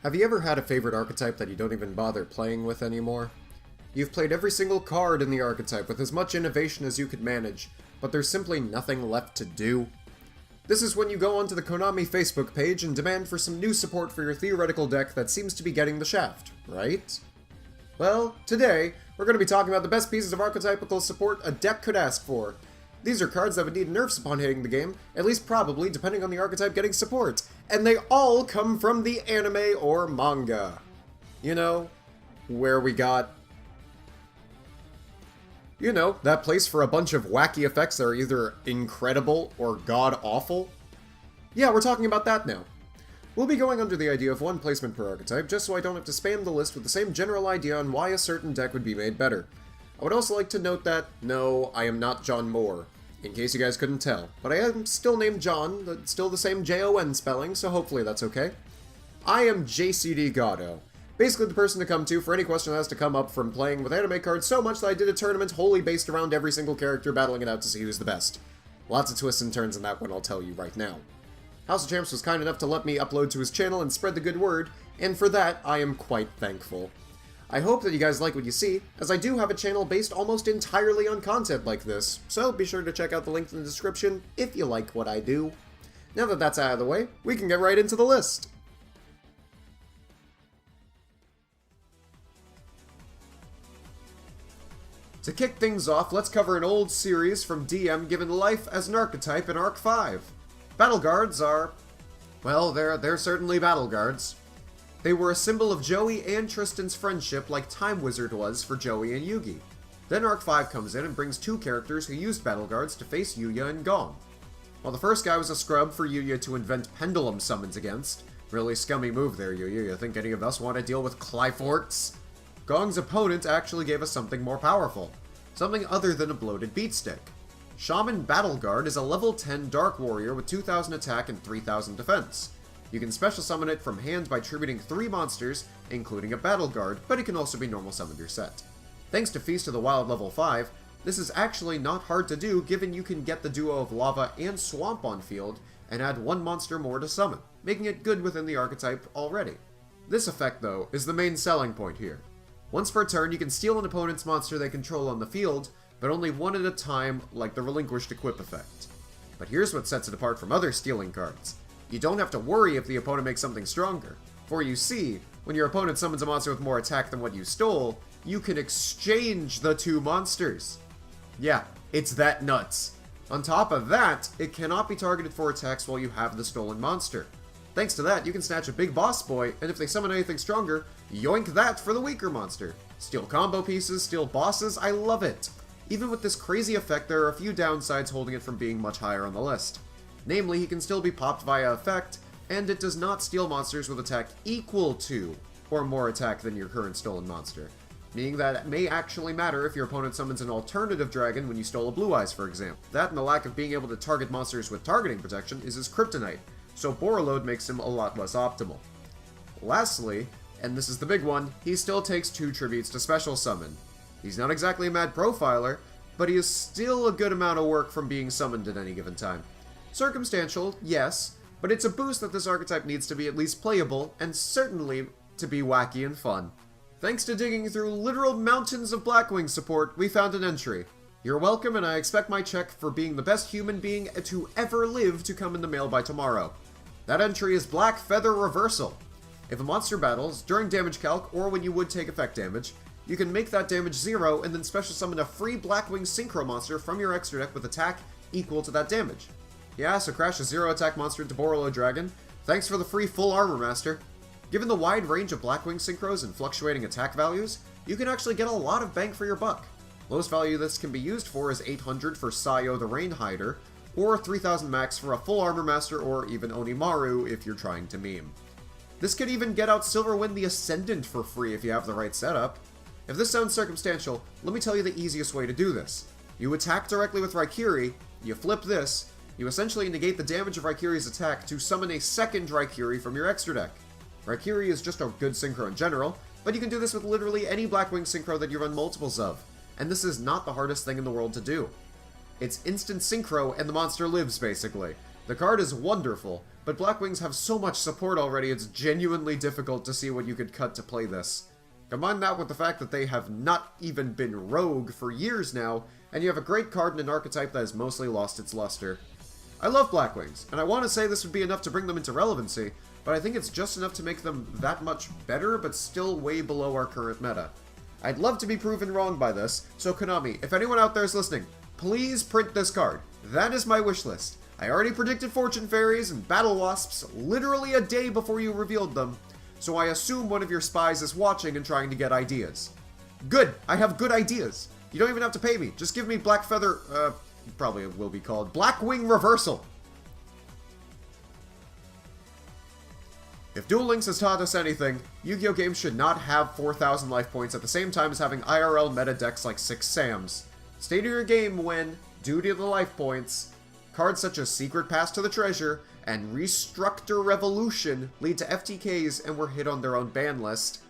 Have you ever had a favorite archetype that you don't even bother playing with anymore? You've played every single card in the archetype with as much innovation as you could manage, but there's simply nothing left to do? This is when you go onto the Konami Facebook page and demand for some new support for your theoretical deck that seems to be getting the shaft, right? Well, today, we're going to be talking about the best pieces of archetypical support a deck could ask for. These are cards that would need nerfs upon hitting the game, at least probably, depending on the archetype getting support, and they all come from the anime or manga. You know, where we got... You know, that place for a bunch of wacky effects that are either incredible or god-awful. Yeah, we're talking about that now. We'll be going under the idea of one placement per archetype, just so I don't have to spam the list with the same general idea on why a certain deck would be made better. I would also like to note that, no, I am not John Moore, in case you guys couldn't tell. But I am still named John, still the same J-O-N spelling, so hopefully that's okay. I am JCD Gotto, basically the person to come to for any question that has to come up from playing with anime cards so much that I did a tournament wholly based around every single character battling it out to see who's the best. Lots of twists and turns in that one, I'll tell you right now. House of Champs was kind enough to let me upload to his channel and spread the good word, and for that, I am quite thankful. I hope that you guys like what you see, as I do have a channel based almost entirely on content like this, so be sure to check out the link in the description if you like what I do. Now that that's out of the way, we can get right into the list. To kick things off, let's cover an old series from DM given life as an archetype in Arc 5. Battle Guards are... well, they're certainly Battle Guards. They were a symbol of Joey and Tristan's friendship like Time Wizard was for Joey and Yugi. Then Arc 5 comes in and brings two characters who used Battle Guards to face Yuya and Gong. While the first guy was a scrub for Yuya to invent pendulum summons against, really scummy move there, Yuya, you think any of us want to deal with Clyforts? Gong's opponent actually gave us something more powerful, something other than a bloated beatstick. Shaman Battle Guard is a level 10 Dark Warrior with 2000 attack and 3000 defense. You can special summon it from hand by tributing 3 monsters, including a Battle Guard, but it can also be normal summoned or set. Thanks to Feast of the Wild level 5, this is actually not hard to do given you can get the duo of Lava and Swamp on field and add 1 monster more to summon, making it good within the archetype already. This effect, though, is the main selling point here. Once per turn, you can steal an opponent's monster they control on the field, but only one at a time, like the Relinquished Equip effect. But here's what sets it apart from other stealing cards. You don't have to worry if the opponent makes something stronger, for you see, when your opponent summons a monster with more attack than what you stole, you can exchange the 2 monsters. Yeah, it's that nuts. On top of that, it cannot be targeted for attacks while you have the stolen monster. Thanks to that, you can snatch a big boss boy, and if they summon anything stronger, yoink that for the weaker monster. Steal combo pieces, steal bosses, I love it. Even with this crazy effect, there are a few downsides holding it from being much higher on the list. Namely, he can still be popped via effect, and it does not steal monsters with attack equal to, or more attack than your current stolen monster. Meaning that it may actually matter if your opponent summons an alternative dragon when you stole a Blue Eyes, for example. That and the lack of being able to target monsters with targeting protection is his kryptonite, so Borreload makes him a lot less optimal. Lastly, and this is the big one, he still takes 2 tributes to special summon. He's not exactly a mad profiler, but he is still a good amount of work from being summoned at any given time. Circumstantial, yes, but it's a boost that this archetype needs to be at least playable, and certainly to be wacky and fun. Thanks to digging through literal mountains of Blackwing support, we found an entry. You're welcome, and I expect my check for being the best human being to ever live to come in the mail by tomorrow. That entry is Black Feather Reversal. If a monster battles, during damage calc, or when you would take effect damage, you can make that damage 0 and then special summon a free Blackwing Synchro monster from your extra deck with attack equal to that damage. Yeah, so crash a 0 attack monster into Borreload Dragon. Thanks for the free full armor master. Given the wide range of Blackwing Synchros and fluctuating attack values, you can actually get a lot of bang for your buck. Lowest value this can be used for is 800 for Sayo the Rain Hider, or 3000 max for a full armor master or even Onimaru if you're trying to meme. This could even get out Silverwind the Ascendant for free if you have the right setup. If this sounds circumstantial, let me tell you the easiest way to do this. You attack directly with Raikiri, you flip this, you essentially negate the damage of Raikiri's attack to summon a second Raikiri from your extra deck. Raikiri is just a good synchro in general, but you can do this with literally any Blackwing synchro that you run multiples of, and this is not the hardest thing in the world to do. It's instant synchro and the monster lives, basically. The card is wonderful, but Blackwings have so much support already it's genuinely difficult to see what you could cut to play this. Combine that with the fact that they have not even been rogue for years now, and you have a great card in an archetype that has mostly lost its luster. I love Blackwings, and I want to say this would be enough to bring them into relevancy, but I think it's just enough to make them that much better, but still way below our current meta. I'd love to be proven wrong by this, so Konami, if anyone out there is listening, please print this card. That is my wish list. I already predicted Fortune Fairies and Battle Wasps literally a day before you revealed them, so I assume one of your spies is watching and trying to get ideas. Good! I have good ideas! You don't even have to pay me, just give me Black Feather, probably it will be called Blackwing Reversal! If Duel Links has taught us anything, Yu-Gi-Oh! Games should not have 4,000 life points at the same time as having IRL meta decks like 6 Sams. Stay to your game when, due to the life points, cards such as Secret Pass to the Treasure and Restructure Revolution lead to FTKs and were hit on their own ban list.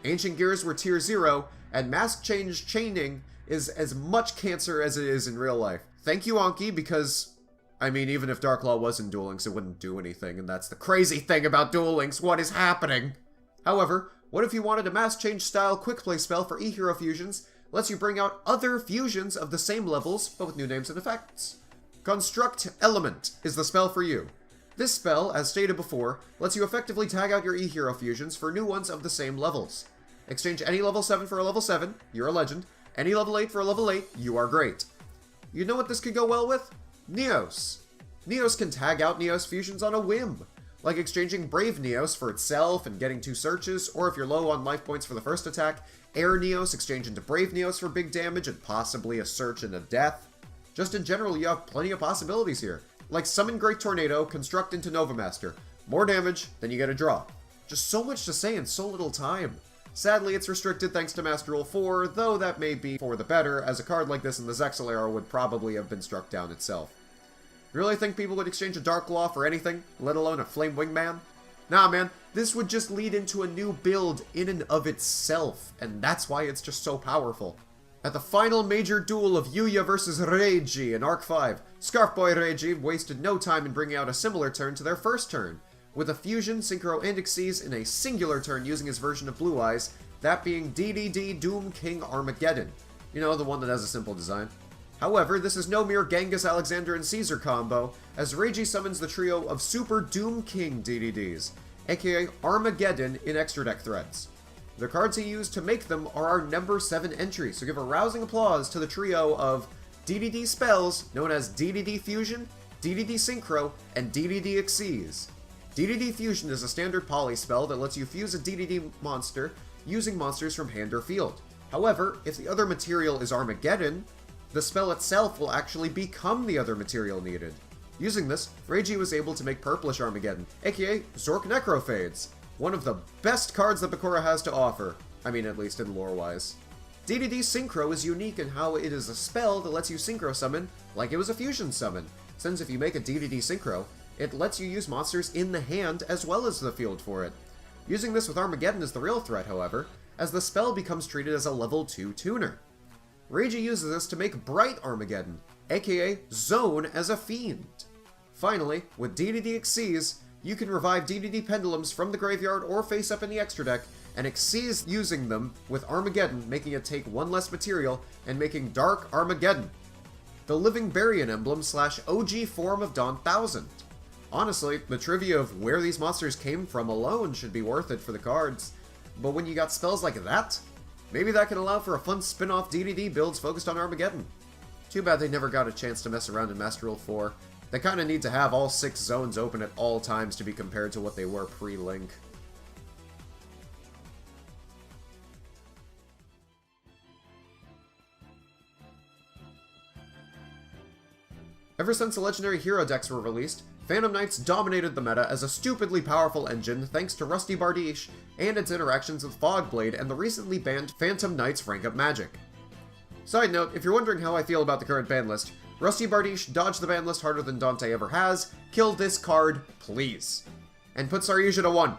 Ancient Gears were tier 0, and Mask Change Chaining is as much cancer as it is in real life. Thank you, Anki, because I mean, even if Dark Law was in Duel Links, it wouldn't do anything, and that's the crazy thing about Duel Links. What is happening? However, what if you wanted a Mass Change style quick play spell for E-Hero fusions, lets you bring out other fusions of the same levels, but with new names and effects? Construct Element is the spell for you. This spell, as stated before, lets you effectively tag out your E-Hero fusions for new ones of the same levels. Exchange any level 7 for a level 7, you're a legend. Any level 8 for a level 8, you are great. You know what this could go well with? Neos. Neos can tag out Neos fusions on a whim, like exchanging Brave Neos for itself and getting 2 searches, or if you're low on life points for the first attack, Air Neos exchange into Brave Neos for big damage and possibly a search and a death. Just in general, you have plenty of possibilities here, like Summon Great Tornado, construct into Nova Master. More damage, then you get a draw. Just so much to say in so little time. Sadly, it's restricted thanks to Master Rule 4, though that may be for the better, as a card like this in the Zexal era would probably have been struck down itself. You really think people would exchange a Dark Law for anything, let alone a Flame Wingman? Nah, man, this would just lead into a new build in and of itself, and that's why it's just so powerful. At the final major duel of Yuya vs. Reiji in Arc 5, Scarf Boy Reiji wasted no time in bringing out a similar turn to their first turn, with a fusion, synchro, and Xyz in a singular turn using his version of Blue Eyes, that being DDD Doom King Armageddon. You know, the one that has a simple design. However, this is no mere Genghis, Alexander, and Caesar combo, as Reiji summons the trio of Super Doom King DDDs, aka Armageddon in extra deck threads. The cards he used to make them are our number 7 entry, so give a rousing applause to the trio of DDD spells known as DDD Fusion, DDD Synchro, and DDD Xyz. DDD Fusion is a standard poly spell that lets you fuse a DDD monster using monsters from hand or field. However, if the other material is Armageddon, the spell itself will actually become the other material needed. Using this, Reiji was able to make Purplish Armageddon, aka Zork Necrophades, one of the best cards that Bakura has to offer. I mean, at least in lore-wise. DDD Synchro is unique in how it is a spell that lets you Synchro summon like it was a fusion summon, since if you make a DDD Synchro, it lets you use monsters in the hand as well as the field for it. Using this with Armageddon is the real threat, however, as the spell becomes treated as a level 2 tuner. Reiji uses this to make Bright Armageddon, aka Zone as a Fiend. Finally, with DDD Xyz, you can revive DDD Pendulums from the graveyard or face up in the extra deck, and Xyz using them with Armageddon, making it take 1 less material, and making Dark Armageddon, the Living Barian emblem / OG form of Dawn 1000. Honestly, the trivia of where these monsters came from alone should be worth it for the cards, but when you got spells like that, maybe that can allow for a fun spin-off DDD builds focused on Armageddon. Too bad they never got a chance to mess around in Master Rule 4. They kinda need to have all 6 zones open at all times to be compared to what they were pre-Link. Ever since the Legendary Hero decks were released, Phantom Knights dominated the meta as a stupidly powerful engine thanks to Rusty Bardiche and its interactions with Fogblade and the recently banned Phantom Knights rank-up magic. Side note, if you're wondering how I feel about the current ban list, Rusty Bardiche dodged the ban list harder than Dante ever has, kill this card, please. And put Saryuja to 1.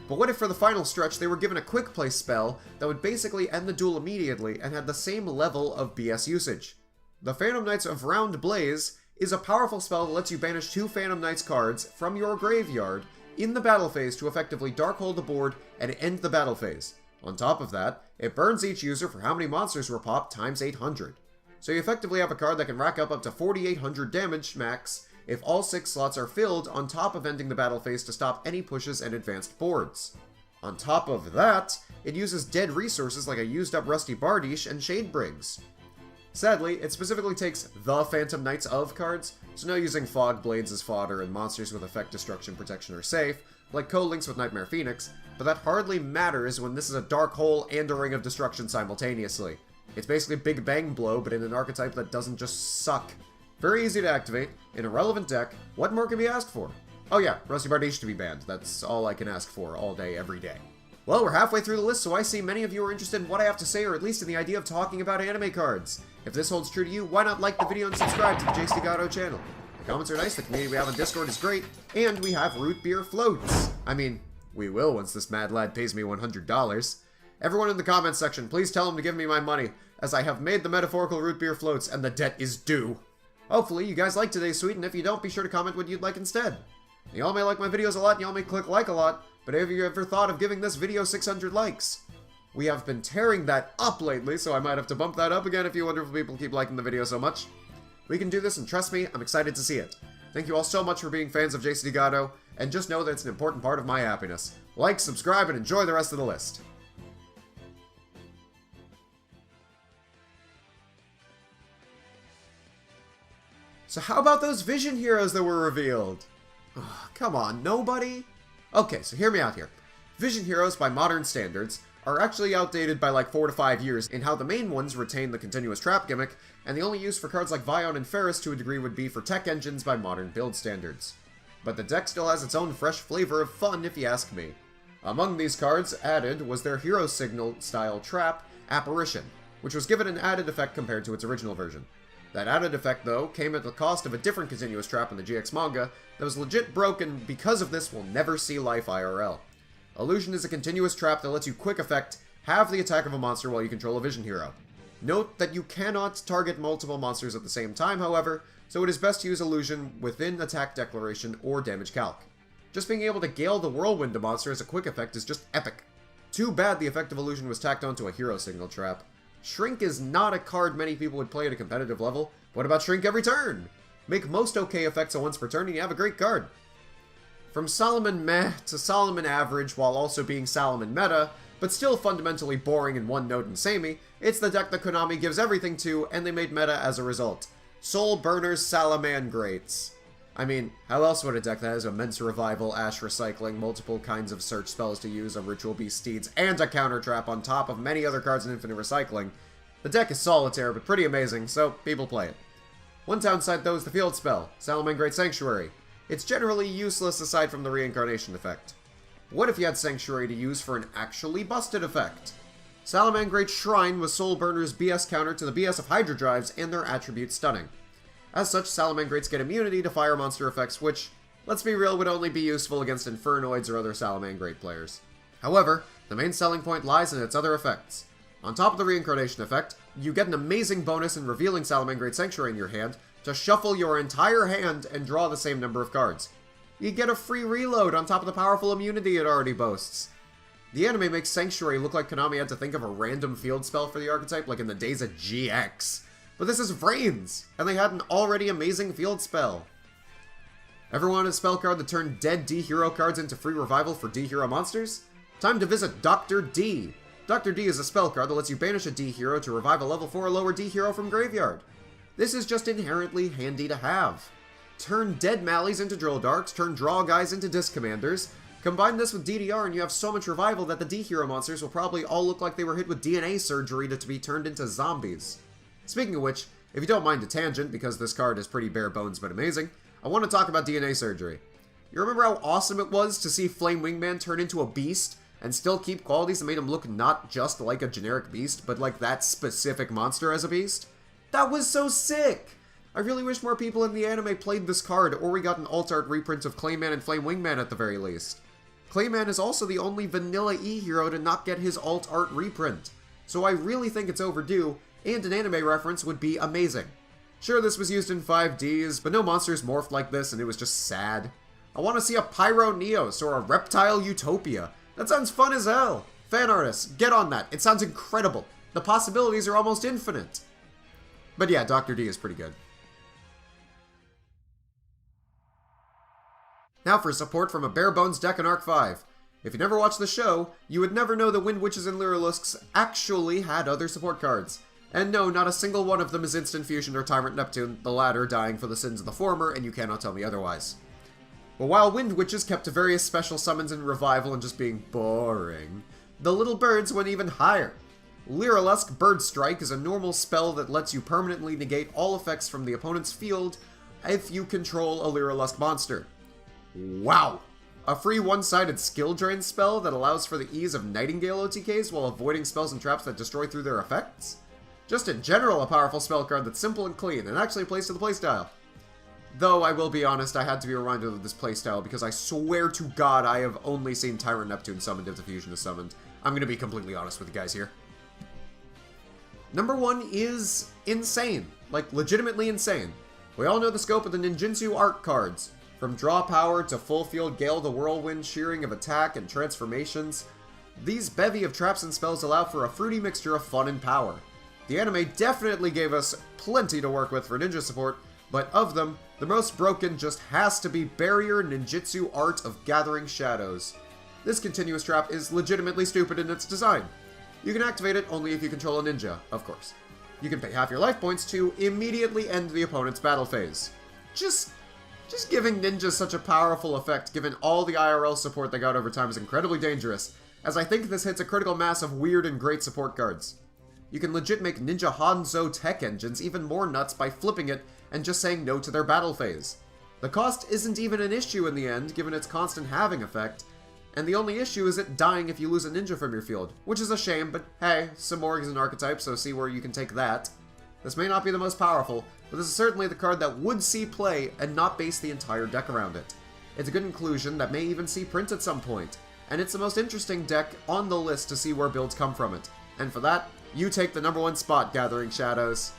But what if for the final stretch they were given a quick play spell that would basically end the duel immediately and had the same level of BS usage? The Phantom Knights of Round Blaze is a powerful spell that lets you banish 2 Phantom Knights cards from your graveyard in the battle phase to effectively Darkhold the board and end the battle phase. On top of that, it burns each user for how many monsters were popped times 800. So you effectively have a card that can rack up to 4,800 damage max if all 6 slots are filled, on top of ending the battle phase to stop any pushes and advanced boards. On top of that, it uses dead resources like a used up Rusty Bardiche and Shadebriggs. Sadly, it specifically takes the Phantom Knights of cards, so no using Fog Blades as fodder and monsters with effect destruction protection are safe, like co-links with Nightmare Phoenix, but that hardly matters when this is a Dark Hole and a Ring of Destruction simultaneously. It's basically Big Bang Blow, but in an archetype that doesn't just suck. Very easy to activate, in a relevant deck, what more can be asked for? Oh yeah, Rusty Bardiche to be banned, that's all I can ask for all day, every day. Well, we're halfway through the list, so I see many of you are interested in what I have to say, or at least in the idea of talking about anime cards. If this holds true to you, why not like the video and subscribe to the JC Gatto channel? The comments are nice, the community we have on Discord is great, and we have root beer floats. I mean, we will once this mad lad pays me $100. Everyone in the comments section, please tell him to give me my money, as I have made the metaphorical root beer floats and the debt is due. Hopefully you guys like today's tweet, and if you don't, be sure to comment what you'd like instead. Y'all may like my videos a lot, and y'all may click like a lot, but have you ever thought of giving this video 600 likes? We have been tearing that up lately, so I might have to bump that up again if you wonderful people keep liking the video so much. We can do this, and trust me, I'm excited to see it. Thank you all so much for being fans of JC Gatto, and just know that it's an important part of my happiness. Like, subscribe, and enjoy the rest of the list. So how about those Vision Heroes that were revealed? Oh, come on, nobody? Okay, so hear me out here. Vision Heroes, by modern standards, are actually outdated by like 4 to 5 years in how the main ones retain the continuous trap gimmick, and the only use for cards like Vion and Ferris to a degree would be for tech engines by modern build standards. But the deck still has its own fresh flavor of fun if you ask me. Among these cards added was their Hero Signal style trap, Apparition, which was given an added effect compared to its original version. That added effect, though, came at the cost of a different continuous trap in the GX manga that was legit broken because of this will never see life IRL. Illusion is a continuous trap that lets you quick effect halve the attack of a monster while you control a Vision Hero. Note that you cannot target multiple monsters at the same time, however, so it is best to use Illusion within attack declaration or damage calc. Just being able to Gale the Whirlwind a monster as a quick effect is just epic. Too bad the effect of Illusion was tacked onto a Hero Signal trap. Shrink is not a card many people would play at a competitive level. What about Shrink every turn? Make most okay effects once per turn and you have a great card. From Solomon meh to Solomon average while also being Solomon meta, but still fundamentally boring and one note and samey, it's the deck that Konami gives everything to, and they made meta as a result. Soul Burners Salamangrates. I mean, how else would a deck that has immense revival, ash recycling, multiple kinds of search spells to use, a ritual beast steeds, and a counter trap on top of many other cards in infinite recycling? The deck is solitaire, but pretty amazing, so people play it. One downside though is the field spell, Salamangrate Sanctuary. It's generally useless aside from the reincarnation effect. What if you had Sanctuary to use for an actually busted effect? Salamangrate Shrine was Soul Burner's BS counter to the BS of Hydra Drives and their attribute Stunning. As such, Salamangrates get immunity to fire monster effects, which, let's be real, would only be useful against Infernoids or other Salamangrate players. However, the main selling point lies in its other effects. On top of the reincarnation effect, you get an amazing bonus in revealing Salamangrate Sanctuary in your hand to shuffle your entire hand and draw the same number of cards. You get a free reload on top of the powerful immunity it already boasts. The anime makes Sanctuary look like Konami had to think of a random field spell for the archetype like in the days of GX. But this is Vrains, and they had an already amazing field spell. Ever wanted a spell card that turned dead D-Hero cards into free revival for D-Hero monsters? Time to visit Dr. D. Dr. D is a spell card that lets you banish a D-Hero to revive a level 4 or lower D-Hero from graveyard. This is just inherently handy to have. Turn dead Mallies into Drill Darks, turn Draw Guys into Disc Commanders. Combine this with DDR and you have so much revival that the D-Hero monsters will probably all look like they were hit with DNA surgery to be turned into zombies. Speaking of which, if you don't mind a tangent, because this card is pretty bare bones but amazing, I want to talk about DNA surgery. You remember how awesome it was to see Flame Wingman turn into a beast and still keep qualities that made him look not just like a generic beast, but like that specific monster as a beast? That was so sick! I really wish more people in the anime played this card, or we got an alt-art reprint of Clayman and Flame Wingman at the very least. Clayman is also the only vanilla E-hero to not get his alt-art reprint, so I really think it's overdue, and an anime reference would be amazing. Sure, this was used in 5Ds, but no monsters morphed like this and it was just sad. I want to see a Pyro Neos or a Reptile Utopia. That sounds fun as hell. Fan artists, get on that. It sounds incredible. The possibilities are almost infinite. But yeah, Dr. D is pretty good. Now for support from a bare bones deck in Arc 5. If you never watched the show, you would never know the Wind Witches and Lyrilusks actually had other support cards. And no, not a single one of them is Instant Fusion or Tyrant Neptune, the latter dying for the sins of the former, and you cannot tell me otherwise. But while Wind Witches kept to various special summons in Revival and just being boring, the little birds went even higher. Lyrilusk Bird Strike is a normal spell that lets you permanently negate all effects from the opponent's field if you control a Lyrilusk monster. Wow! A free one-sided skill drain spell that allows for the ease of Nightingale OTKs while avoiding spells and traps that destroy through their effects? Just in general, a powerful spell card that's simple and clean, and actually plays to the playstyle. Though, I will be honest, I had to be reminded of this playstyle because I swear to God I have only seen Tyrant Neptune summoned if the Fusion is summoned. I'm going to be completely honest with you guys here. Number 1 is insane. Like, legitimately insane. We all know the scope of the ninjutsu art cards. From draw power to full field Gale the Whirlwind, shearing of attack, and transformations. These bevy of traps and spells allow for a fruity mixture of fun and power. The anime definitely gave us plenty to work with for ninja support, but of them, the most broken just has to be Barrier Ninjutsu Art of Gathering Shadows. This continuous trap is legitimately stupid in its design. You can activate it only if you control a ninja, of course. You can pay half your life points to immediately end the opponent's battle phase. Just giving ninjas such a powerful effect given all the IRL support they got over time is incredibly dangerous, as I think this hits a critical mass of weird and great support cards. You can legit make Ninja Hanzo tech engines even more nuts by flipping it and just saying no to their battle phase. The cost isn't even an issue in the end, given its constant halving effect, and the only issue is it dying if you lose a ninja from your field, which is a shame, but hey, Simorg is an archetype, so see where you can take that. This may not be the most powerful, but this is certainly the card that would see play and not base the entire deck around it. It's a good inclusion that may even see print at some point, and it's the most interesting deck on the list to see where builds come from it. And for that, you take the number 1 spot, Gathering Shadows.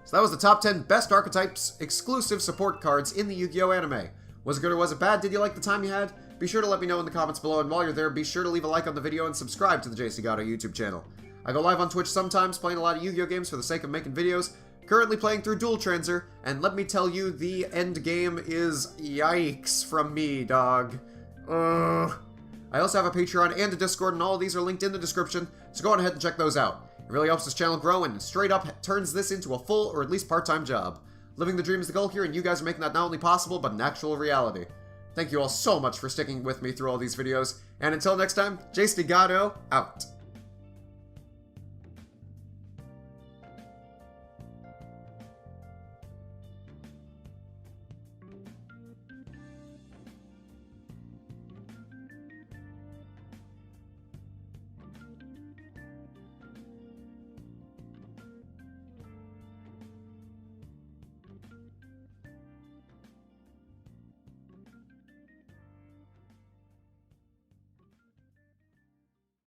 So that was the top 10 best Archetypes exclusive support cards in the Yu-Gi-Oh! Anime. Was it good or was it bad? Did you like the time you had? Be sure to let me know in the comments below, and while you're there, be sure to leave a like on the video and subscribe to the JC Gatto YouTube channel. I go live on Twitch sometimes, playing a lot of Yu-Gi-Oh! Games for the sake of making videos, currently playing through Dual Transer, and let me tell you, the end game is yikes from me, dog. Ugh. I also have a Patreon and a Discord, and all of these are linked in the description, so go on ahead and check those out. It really helps this channel grow, and straight up turns this into a full or at least part-time job. Living the dream is the goal here, and you guys are making that not only possible, but an actual reality. Thank you all so much for sticking with me through all these videos, and until next time, JC Gatto, out.